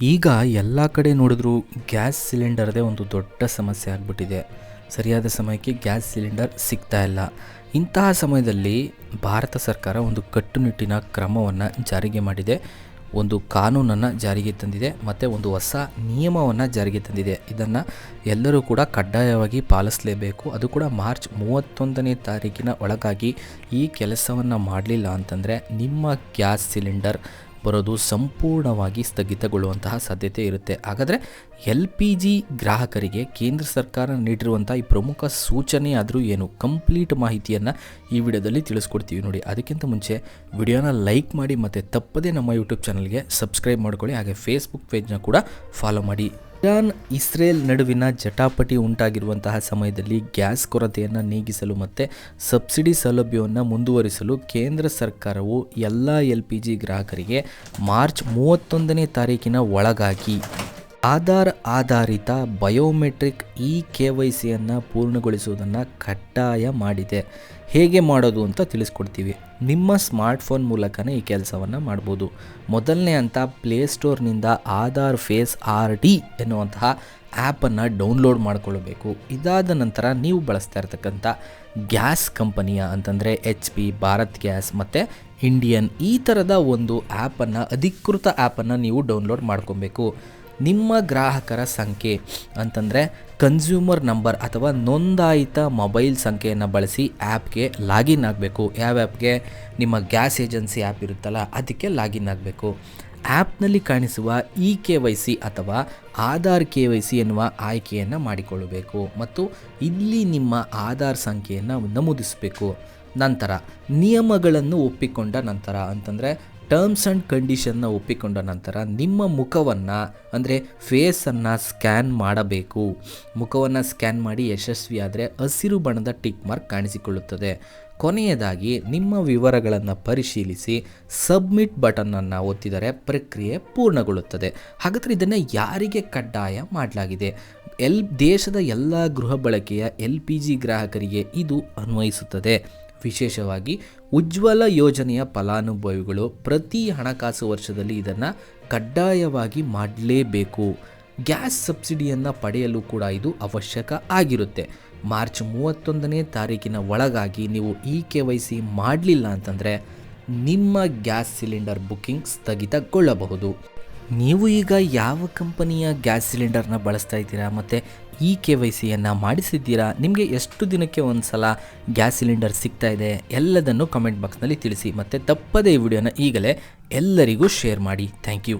ಈಗ ಎಲ್ಲ ಕಡೆ ನೋಡಿದ್ರೂ ಗ್ಯಾಸ್ ಸಿಲಿಂಡರ್ದೇ ಒಂದು ದೊಡ್ಡ ಸಮಸ್ಯೆ ಆಗಿಬಿಟ್ಟಿದೆ. ಸರಿಯಾದ ಸಮಯಕ್ಕೆ ಗ್ಯಾಸ್ ಸಿಲಿಂಡರ್ ಸಿಗ್ತಾ ಇಲ್ಲ. ಇಂತಹ ಸಮಯದಲ್ಲಿ ಭಾರತ ಸರ್ಕಾರ ಒಂದು ಕಟ್ಟುನಿಟ್ಟಿನ ಕ್ರಮವನ್ನು ಜಾರಿಗೆ ಮಾಡಿದೆ. ಒಂದು ಕಾನೂನನ್ನು ಜಾರಿಗೆ ತಂದಿದೆ ಮತ್ತು ಒಂದು ಹೊಸ ನಿಯಮವನ್ನು ಜಾರಿಗೆ ತಂದಿದೆ. ಇದನ್ನು ಎಲ್ಲರೂ ಕೂಡ ಕಡ್ಡಾಯವಾಗಿ ಪಾಲಿಸಲೇಬೇಕು. ಅದು ಕೂಡ ಮಾರ್ಚ್ 31ನೇ ತಾರೀಕಿನ ಒಳಗಾಗಿ ಈ ಕೆಲಸವನ್ನು ಮಾಡಲಿಲ್ಲ ಅಂತಂದರೆ ನಿಮ್ಮ ಗ್ಯಾಸ್ ಸಿಲಿಂಡರ್ ಬರೋದು ಸಂಪೂರ್ಣವಾಗಿ ಸ್ಥಗಿತಗೊಳ್ಳುವಂತಹ ಸಾಧ್ಯತೆ ಇರುತ್ತೆ. ಹಾಗಾದರೆ LPG ಗ್ರಾಹಕರಿಗೆ ಕೇಂದ್ರ ಸರ್ಕಾರ ನೀಡಿರುವಂಥ ಈ ಪ್ರಮುಖ ಸೂಚನೆ ಆದರೂ ಏನು, ಕಂಪ್ಲೀಟ್ ಮಾಹಿತಿಯನ್ನು ಈ ವಿಡಿಯೋದಲ್ಲಿ ತಿಳಿಸ್ಕೊಡ್ತೀವಿ ನೋಡಿ. ಅದಕ್ಕಿಂತ ಮುಂಚೆ ವಿಡಿಯೋನ ಲೈಕ್ ಮಾಡಿ ಮತ್ತು ತಪ್ಪದೇ ನಮ್ಮ ಯೂಟ್ಯೂಬ್ ಚಾನಲ್ಗೆ ಸಬ್ಸ್ಕ್ರೈಬ್ ಮಾಡ್ಕೊಳ್ಳಿ. ಹಾಗೆ ಫೇಸ್ಬುಕ್ ಪೇಜ್ನ ಕೂಡ ಫಾಲೋ ಮಾಡಿ. ಇರಾನ್ ಇಸ್ರೇಲ್ ನಡುವಿನ ಜಟಾಪಟಿ ಉಂಟಾಗಿರುವಂತಹ ಸಮಯದಲ್ಲಿ ಗ್ಯಾಸ್ ಕೊರತೆಯನ್ನು ನೀಗಿಸಲು ಮತ್ತು ಸಬ್ಸಿಡಿ ಸೌಲಭ್ಯವನ್ನು ಮುಂದುವರಿಸಲು ಕೇಂದ್ರ ಸರ್ಕಾರವು ಎಲ್ಲ LPG ಗ್ರಾಹಕರಿಗೆ ಮಾರ್ಚ್ 31ನೇ ತಾರೀಕಿನ ಒಳಗಾಗಿ ಆಧಾರ್ ಆಧಾರಿತ ಬಯೋಮೆಟ್ರಿಕ್ KYCಯನ್ನು ಪೂರ್ಣಗೊಳಿಸುವುದನ್ನು ಕಡ್ಡಾಯ ಮಾಡಿದೆ. ಹೇಗೆ ಮಾಡೋದು ಅಂತ ತಿಳಿಸ್ಕೊಡ್ತೀವಿ. ನಿಮ್ಮ ಸ್ಮಾರ್ಟ್ಫೋನ್ ಮೂಲಕನೇ ಈ ಕೆಲಸವನ್ನು ಮಾಡ್ಬೋದು. ಮೊದಲನೇ ಹಂತ ಪ್ಲೇಸ್ಟೋರ್ನಿಂದ ಆಧಾರ್ ಫೇಸ್ RD ಎನ್ನುವಂತಹ ಆ್ಯಪನ್ನು ಡೌನ್ಲೋಡ್ ಮಾಡಿಕೊಳ್ಳಬೇಕು. ಇದಾದ ನಂತರ ನೀವು ಬಳಸ್ತಾ ಇರ್ತಕ್ಕಂಥ ಗ್ಯಾಸ್ ಕಂಪನಿಯ ಅಂತಂದರೆ HP, ಭಾರತ್ ಗ್ಯಾಸ್ ಮತ್ತು ಇಂಡಿಯನ್ ಈ ಥರದ ಒಂದು ಆ್ಯಪನ್ನು, ಅಧಿಕೃತ ಆ್ಯಪನ್ನು ನೀವು ಡೌನ್ಲೋಡ್ ಮಾಡ್ಕೊಬೇಕು. ನಿಮ್ಮ ಗ್ರಾಹಕರ ಸಂಖ್ಯೆ ಅಂತಂದರೆ ಕನ್ಸ್ಯೂಮರ್ ನಂಬರ್ ಅಥವಾ ನೋಂದಾಯಿತ ಮೊಬೈಲ್ ಸಂಖ್ಯೆಯನ್ನು ಬಳಸಿ ಆ್ಯಪ್ಗೆ ಲಾಗಿನ್ ಆಗಬೇಕು. ಯಾವ ಆ್ಯಪ್ಗೆ? ನಿಮ್ಮ ಗ್ಯಾಸ್ ಏಜೆನ್ಸಿ ಆ್ಯಪ್ ಇರುತ್ತಲ್ಲ ಅದಕ್ಕೆ ಲಾಗಿನ್ ಆಗಬೇಕು. ಆ್ಯಪ್ನಲ್ಲಿ ಕಾಣಿಸುವ KYC ಅಥವಾ ಆಧಾರ್ KYC ಎನ್ನುವ ಆಯ್ಕೆಯನ್ನು ಮಾಡಿಕೊಳ್ಳಬೇಕು ಮತ್ತು ಇಲ್ಲಿ ನಿಮ್ಮ ಆಧಾರ್ ಸಂಖ್ಯೆಯನ್ನು ನಮೂದಿಸಬೇಕು. ನಂತರ ನಿಯಮಗಳನ್ನು ಒಪ್ಪಿಕೊಂಡ ನಂತರ ಅಂತಂದರೆ ಟರ್ಮ್ಸ್ ಆ್ಯಂಡ್ ಕಂಡೀಷನ್ನ ಒಪ್ಪಿಕೊಂಡ ನಂತರ ನಿಮ್ಮ ಮುಖವನ್ನು ಅಂದರೆ ಫೇಸನ್ನು ಸ್ಕ್ಯಾನ್ ಮಾಡಬೇಕು. ಮುಖವನ್ನು ಸ್ಕ್ಯಾನ್ ಮಾಡಿ ಯಶಸ್ವಿಯಾದರೆ ಹಸಿರು ಬಣ್ಣದ ಟಿಕ್ ಮಾರ್ಕ್ ಕಾಣಿಸಿಕೊಳ್ಳುತ್ತದೆ. ಕೊನೆಯದಾಗಿ ನಿಮ್ಮ ವಿವರಗಳನ್ನು ಪರಿಶೀಲಿಸಿ ಸಬ್ಮಿಟ್ ಬಟನನ್ನು ಒತ್ತಿದರೆ ಪ್ರಕ್ರಿಯೆ ಪೂರ್ಣಗೊಳ್ಳುತ್ತದೆ. ಹಾಗಾದರೆ ಇದನ್ನು ಯಾರಿಗೆ ಕಡ್ಡಾಯ ಮಾಡಲಾಗಿದೆ? ದೇಶದ ಎಲ್ಲ ಗೃಹ ಬಳಕೆಯ LPG ಗ್ರಾಹಕರಿಗೆ ಇದು ಅನ್ವಯಿಸುತ್ತದೆ. ವಿಶೇಷವಾಗಿ ಉಜ್ವಲ ಯೋಜನೆಯ ಫಲಾನುಭವಿಗಳು ಪ್ರತಿ ಹಣಕಾಸು ವರ್ಷದಲ್ಲಿ ಇದನ್ನು ಕಡ್ಡಾಯವಾಗಿ ಮಾಡಲೇಬೇಕು. ಗ್ಯಾಸ್ ಸಬ್ಸಿಡಿಯನ್ನು ಪಡೆಯಲು ಕೂಡ ಇದು ಅವಶ್ಯಕ ಆಗಿರುತ್ತೆ. ಮಾರ್ಚ್ 31ನೇ ತಾರೀಕಿನ ಒಳಗಾಗಿ ನೀವು KYC ಮಾಡಲಿಲ್ಲ ಅಂತಂದರೆ ನಿಮ್ಮ ಗ್ಯಾಸ್ ಸಿಲಿಂಡರ್ ಬುಕ್ಕಿಂಗ್ ಸ್ಥಗಿತಗೊಳ್ಳಬಹುದು. ನೀವು ಈಗ ಯಾವ ಕಂಪನಿಯ ಗ್ಯಾಸ್ ಸಿಲಿಂಡರ್ನ ಬಳಸ್ತಾ ಇದ್ದೀರಾ ಮತ್ತು KYCಯನ್ನು ಮಾಡಿಸಿದ್ದೀರಾ? ನಿಮಗೆ ಎಷ್ಟು ದಿನಕ್ಕೆ ಒಂದು ಸಲ ಗ್ಯಾಸ್ ಸಿಲಿಂಡರ್ ಸಿಗ್ತಾ ಇದೆ ಎಲ್ಲದನ್ನು ಕಮೆಂಟ್ ಬಾಕ್ಸ್ನಲ್ಲಿ ತಿಳಿಸಿ ಮತ್ತು ತಪ್ಪದೇ ಈ ವಿಡಿಯೋನ ಈಗಲೇ ಎಲ್ಲರಿಗೂ ಶೇರ್ ಮಾಡಿ. Thank you.